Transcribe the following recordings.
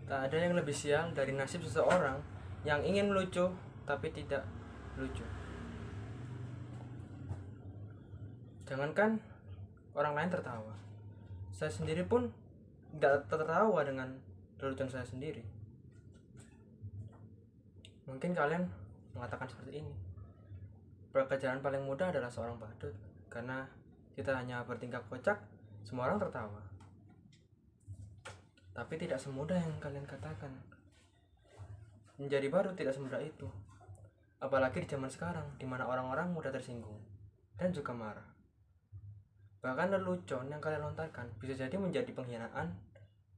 Tak ada yang lebih sial dari nasib seseorang yang ingin lucu tapi tidak lucu. Jangankan orang lain tertawa, saya sendiri pun tidak tertawa dengan lelucon saya sendiri. Mungkin kalian mengatakan seperti ini, pekerjaan paling mudah adalah seorang badut, karena kita hanya bertingkah kocak, semua orang tertawa. Tapi tidak semudah yang kalian katakan. Menjadi badut tidak semudah itu. Apalagi di zaman sekarang, di mana orang-orang mudah tersinggung dan juga marah. Bahkan lelucon yang kalian lontarkan bisa jadi menjadi penghinaan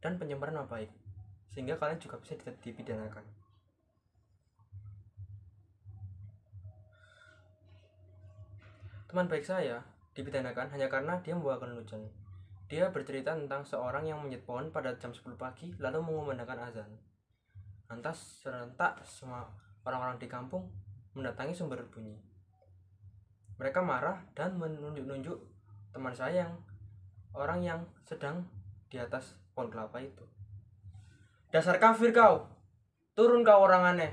dan pencemaran nama baik, sehingga kalian juga bisa dipidanakan. Teman baik saya dipidanakan hanya karena dia membawakan lelucon. Dia bercerita tentang seorang yang memanjat pohon pada jam 10 pagi lalu mengumandangkan azan. Lantas serentak semua orang-orang di kampung mendatangi sumber bunyi. Mereka marah dan menunjuk-nunjuk teman saya yang orang yang sedang di atas pohon kelapa itu. Dasar kafir kau! Turun kau orang aneh!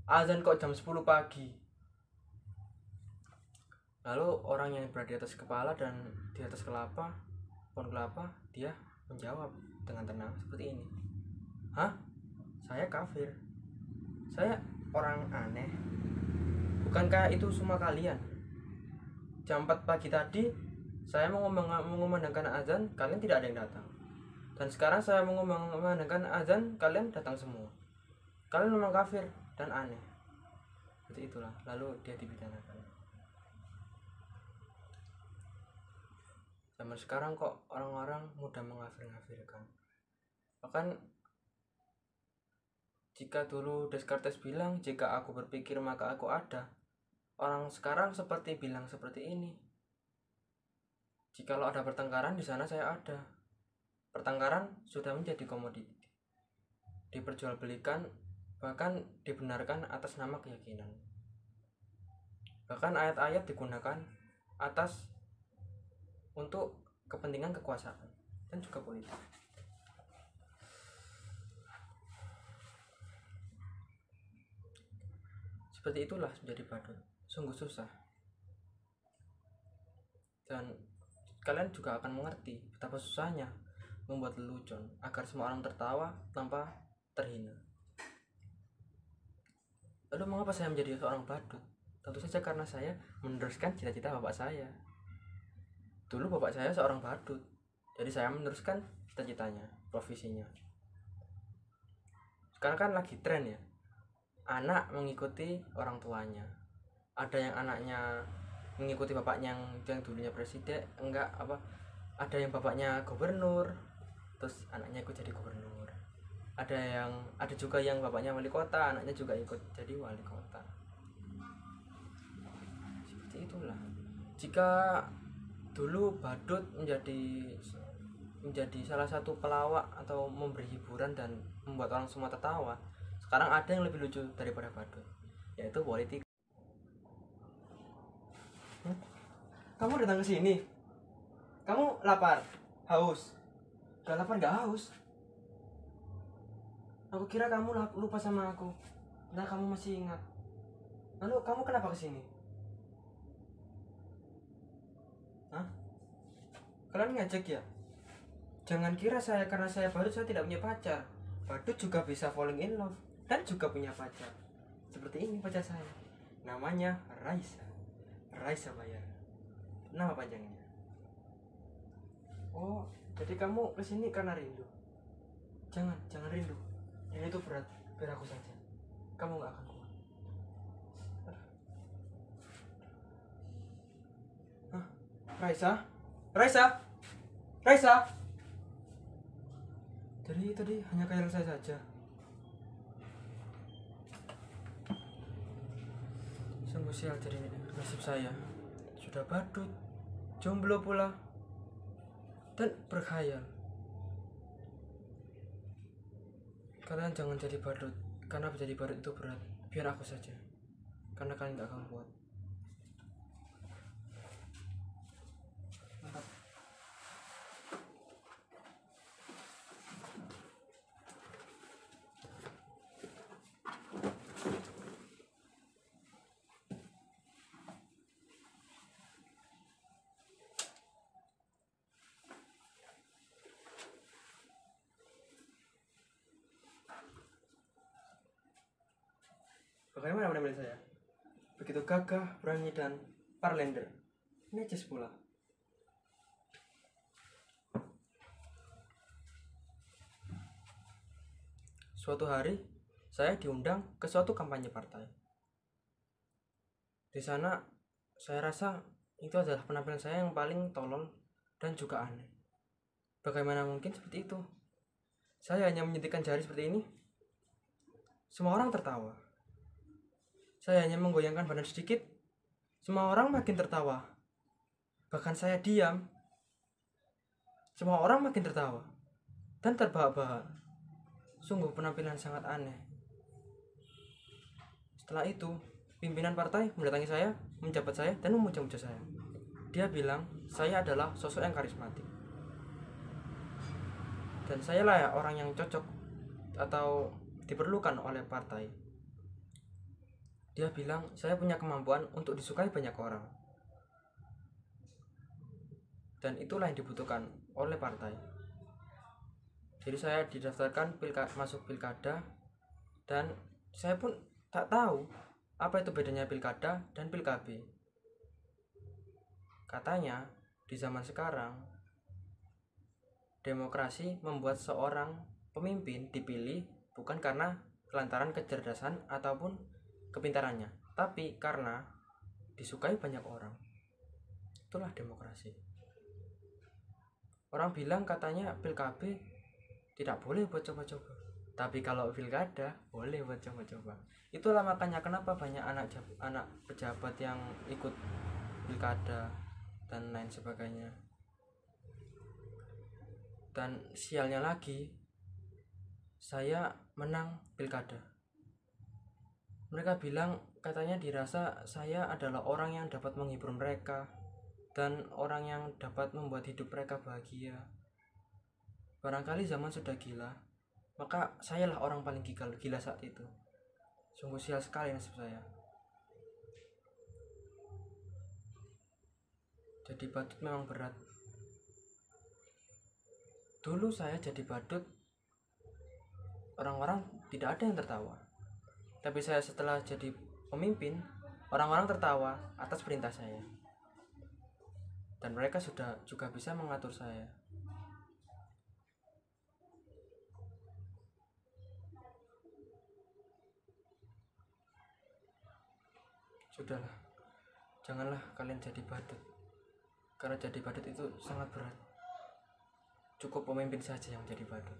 Azan kok jam 10 pagi? Lalu orang yang berada di atas kepala dan di atas pohon kelapa, dia menjawab dengan tenang seperti ini. Hah? Saya kafir. Saya orang aneh. Bukankah itu semua kalian? Jam 4 pagi tadi saya mengumandangkan azan, kalian tidak ada yang datang. Dan sekarang saya mengumandangkan azan, kalian datang semua. Kalian memang kafir dan aneh. Seperti itulah. Lalu dia dipidanakan. Zaman sekarang kok orang-orang mudah mengafir-ngafirkan. Bahkan jika dulu Descartes bilang, jika aku berpikir maka aku ada, orang sekarang seperti bilang seperti ini. Jikalau ada pertengkaran di sana saya ada. Pertengkaran sudah menjadi komoditi, diperjualbelikan, bahkan dibenarkan atas nama keyakinan. Bahkan ayat-ayat digunakan atas untuk kepentingan kekuasaan dan juga politik. Seperti itulah menjadi badut, sungguh susah. Dan kalian juga akan mengerti betapa susahnya membuat lelucon agar semua orang tertawa tanpa terhina. Lalu mengapa saya menjadi seorang badut? Tentu saja karena saya meneruskan cita-cita bapak saya. Dulu bapak saya seorang badut, jadi saya meneruskan cita-citanya, profesinya. Sekarang kan lagi tren ya, anak mengikuti orang tuanya. Ada yang anaknya mengikuti bapaknya yang dulunya presiden, ada yang bapaknya gubernur, terus anaknya ikut jadi gubernur. Ada juga yang bapaknya wali kota, anaknya juga ikut jadi wali kota. Seperti itulah. Jika dulu badut menjadi salah satu pelawak atau memberi hiburan dan membuat orang semua tertawa, sekarang ada yang lebih lucu daripada badut, yaitu politik. Kamu datang ke sini, kamu lapar, haus? Gak lapar gak haus. Aku kira kamu lupa sama aku. Nah, kamu masih ingat. Lalu kamu kenapa kesini? Hah? Kalian ngajak ya? Jangan kira karena saya badut saya tidak punya pacar. Badut juga bisa falling in love dan juga punya pacar. Seperti ini pacar saya. Namanya Raisa Bayar. Nama panjangnya. Oh, jadi kamu kesini karena rindu? Jangan rindu. Ini tuh berat, biar aku saja. Kamu gak akan kuat. Hah? Raisa. Tadi hanya khayal saya saja. Sungguh sial jadi nasib saya. Sudah badut, jomblo pula, dan berkhayal. Kalian jangan jadi badut, karena menjadi badut itu berat. Biar aku saja, karena kalian gak akan kuat. Mantap. Bagaimana menampilan saya? Begitu gagah, berani, dan parlender. Necis pula. Suatu hari, saya diundang ke suatu kampanye partai. Di sana, saya rasa itu adalah penampilan saya yang paling tolol dan juga aneh. Bagaimana mungkin seperti itu? Saya hanya menyentikkan jari seperti ini. Semua orang tertawa. Saya hanya menggoyangkan badan sedikit. Semua orang makin tertawa. Bahkan saya diam. Semua orang makin tertawa dan terbahak-bahak. Sungguh penampilan sangat aneh. Setelah itu, pimpinan partai mendatangi saya, menjabat saya, dan memuja-muja saya. Dia bilang, saya adalah sosok yang karismatik. Dan saya lah ya orang yang cocok atau diperlukan oleh partai. Dia bilang, saya punya kemampuan untuk disukai banyak orang. Dan itulah yang dibutuhkan oleh partai. Jadi saya didaftarkan masuk pilkada, dan saya pun tak tahu apa itu bedanya pilkada dan pilkab. Katanya di zaman sekarang demokrasi membuat seorang pemimpin dipilih bukan karena lantaran kecerdasan ataupun kepintarannya, tapi karena disukai banyak orang. Itulah demokrasi. Orang bilang katanya pilkab tidak boleh buat coba-coba, tapi kalau pilkada boleh buat coba-coba. Itulah makanya kenapa banyak anak pejabat yang ikut pilkada dan lain sebagainya. Dan sialnya lagi, saya menang pilkada. Mereka bilang katanya dirasa saya adalah orang yang dapat menghibur mereka dan orang yang dapat membuat hidup mereka bahagia. Barangkali zaman sudah gila, maka sayalah orang paling gila saat itu. Sungguh sial sekali nasib saya. Jadi badut memang berat. Dulu saya jadi badut, orang-orang tidak ada yang tertawa. Tapi saya setelah jadi pemimpin, orang-orang tertawa atas perintah saya. Dan mereka sudah juga bisa mengatur saya. Sudahlah, janganlah kalian jadi badut. Karena jadi badut itu sangat berat. Cukup pemimpin saja yang jadi badut.